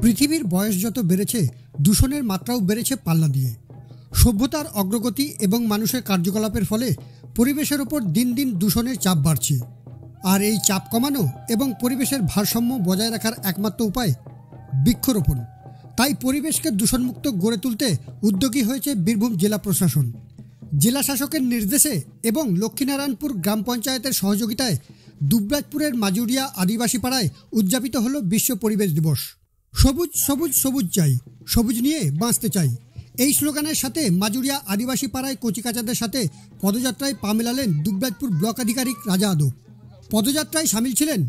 পৃথিবীর বয়স যত বেড়েছে, দূষণের মাত্রাও বেড়েছে পাল্লা দিয়ে। সভ্যতার অগ্রগতি এবং মানুষের কার্যকলাপের ফলে পরিবেশের ওপর দিন দিন দূষণের চাপ বাড়ছে। আর এই চাপ কমানো এবং পরিবেশের ভারসাম্য বজায় রাখার একমাত্র উপায় বৃক্ষরোপণ। তাই পরিবেশকে দূষণমুক্ত গড়ে তুলতে উদ্যোগী হয়েছে বীরভূম জেলা প্রশাসন। জেলা শাসকের নির্দেশে এবং লক্ষ্মীনারায়ণপুর গ্রাম পঞ্চায়েতের সহযোগিতায় দুবরাজপুরের মাজুরিয়া আদিবাসী পাড়ায় উদযাপিত হলো বিশ্ব পরিবেশ দিবস। সবুজ সবুজ সবুজ চাই, সবুজ নিয়ে বাঁচতে চাই, এই স্লোগানের সাথে মাজুরিয়া আদিবাসী পাড়ায় কচিকাচাদের সাথে পদযাত্রায় পা মেলালেন দুবরাজপুর ব্লক আধিকারিক রাজা আদব। পদযাত্রায় সামিল ছিলেন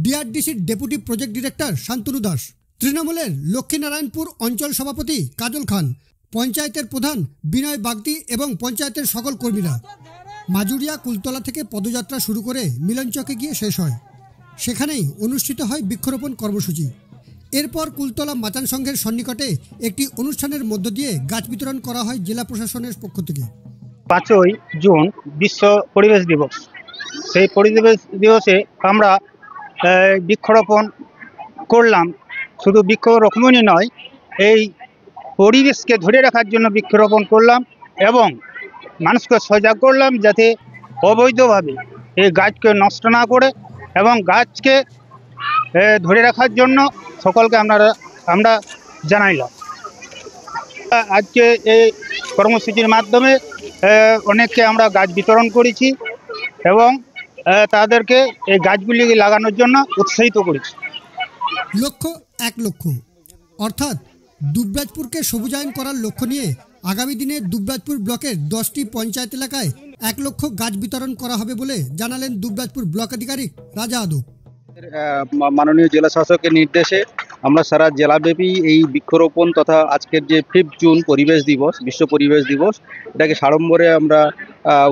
ডিআরডিসির deputy project director Shantanu Das, তৃণমূলের লক্ষ্মীনারায়ণপুর অঞ্চল সভাপতি কাজল খান, পঞ্চায়েতের প্রধান বিনয় বাগদি এবং পঞ্চায়েতের সকল কর্মীরা। মাজুরিয়া কুলতলা থেকে পদযাত্রা শুরু করে মিলনচকে গিয়ে শেষ হয়। সেখানেই অনুষ্ঠিত হয় বৃক্ষরোপণ কর্মসূচি। এরপর কুলতলা মাচান সংঘের সন্নিকটে একটি অনুষ্ঠানের মধ্য দিয়ে গাছ বিতরণ করা হয় জেলা প্রশাসনের পক্ষ থেকে। 5ই জুন বিশ্ব পরিবেশ দিবস। সেই পরিবেশ দিবসে আমরা বৃক্ষরোপণ করলাম। শুধু বৃক্ষরোপণই নয়, এই পরিবেশকে ধরে রাখার জন্য বৃক্ষরোপণ করলাম এবং মানুষকে সজাগ করলাম যাতে অবৈধভাবে এই গাছকে নষ্ট না করে এবং গাছকে ধরে রাখার জন্য সকলকে আমরা জানাইলাম। আজকে এই কর্মসূচির মাধ্যমে অনেককে আমরা গাছ বিতরণ করেছি এবং তাদেরকে এই গাছগুলি লাগানোর জন্য উৎসাহিত করেছি। লক্ষ্য 1 লক্ষ, অর্থাৎ দুবরাজপুরকে সবুজায়ন করার লক্ষ্য নিয়ে আগামী দিনে দুবরাজপুর ব্লকের 10টি পঞ্চায়েত এলাকায় 1 লক্ষ গাছ বিতরণ করা হবে বলে জানালেন দুবরাজপুর ব্লক আধিকারিক রাজা আদব। মাননীয় জেলা শাসকের নির্দেশে আমরা সারা জেলাব্যাপী এই বৃক্ষরোপণ তথা আজকের যে 5 জুন পরিবেশ দিবস, বিশ্ব পরিবেশ দিবস, এটাকে সাড়ম্বরে আমরা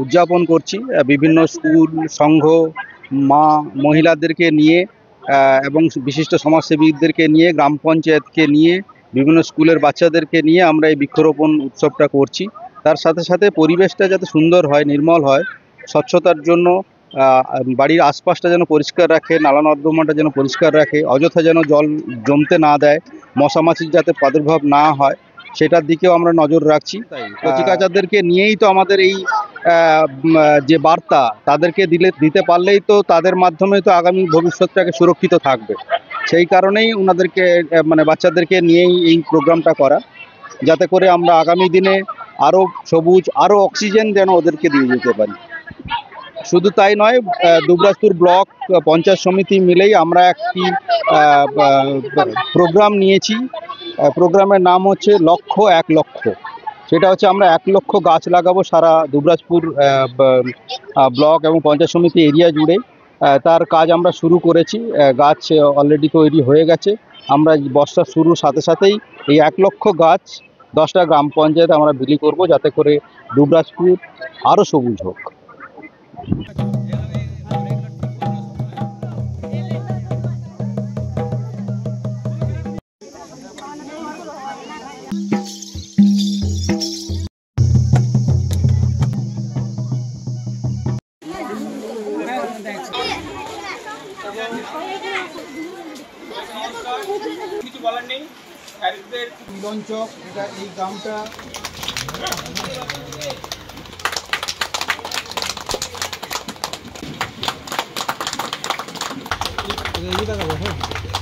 উদযাপন করছি। বিভিন্ন স্কুল, সংঘ, মহিলাদেরকে নিয়ে এবং বিশিষ্ট সমাজসেবীদেরকে নিয়ে, গ্রাম পঞ্চায়েতকে নিয়ে, বিভিন্ন স্কুলের বাচ্চাদেরকে নিয়ে আমরা এই বৃক্ষরোপণ উৎসবটা করছি। তার সাথে সাথে পরিবেশটা যাতে সুন্দর হয়, নির্মল হয়, স্বচ্ছতার জন্য বাড়ির আশপাশটা যেন পরিষ্কার রাখে, নালা নর্দমাটা যেন পরিষ্কার রাখে, অযথা যেন জল জমতে না দেয়, মশামাছির যাতে প্রাদুর্ভাব না হয় সেটার দিকেও আমরা নজর রাখছি। তাই কচিকাচাদেরকে নিয়েই তো আমাদের এই যে বার্তা, তাদেরকে দিতে পারলেই তো তাদের মাধ্যমে তো আগামী ভবিষ্যৎটাকে সুরক্ষিত থাকবে। সেই কারণেই ওনাদেরকে বাচ্চাদেরকে নিয়েই এই প্রোগ্রামটা করা, যাতে করে আমরা আগামী দিনে আরও সবুজ, আরও অক্সিজেন যেন ওদেরকে দিয়ে যেতে পারি। শুধু তাই নয়, দুবরাজপুর ব্লক পঞ্চায়েত সমিতি মিলেই আমরা একটি প্রোগ্রাম নিয়েছি। প্রোগ্রামের নাম হচ্ছে লক্ষ্য 1 লক্ষ। সেটা হচ্ছে আমরা 1 লক্ষ গাছ লাগাবো সারা দুবরাজপুর ব্লক এবং পঞ্চায়েত সমিতি এরিয়া জুড়ে। তার কাজ আমরা শুরু করেছি। গাছ অলরেডি তৈরি হয়ে গেছে। আমরা বর্ষা শুরুর সাথে সাথেই এই 1 লক্ষ গাছ 10টা গ্রাম পঞ্চায়েতে আমরা বিলি করব, যাতে করে দুবরাজপুর আরও সবুজ হোক। কিছু বলার নেই। মিলনচক, এটা এই গ্রামটা এই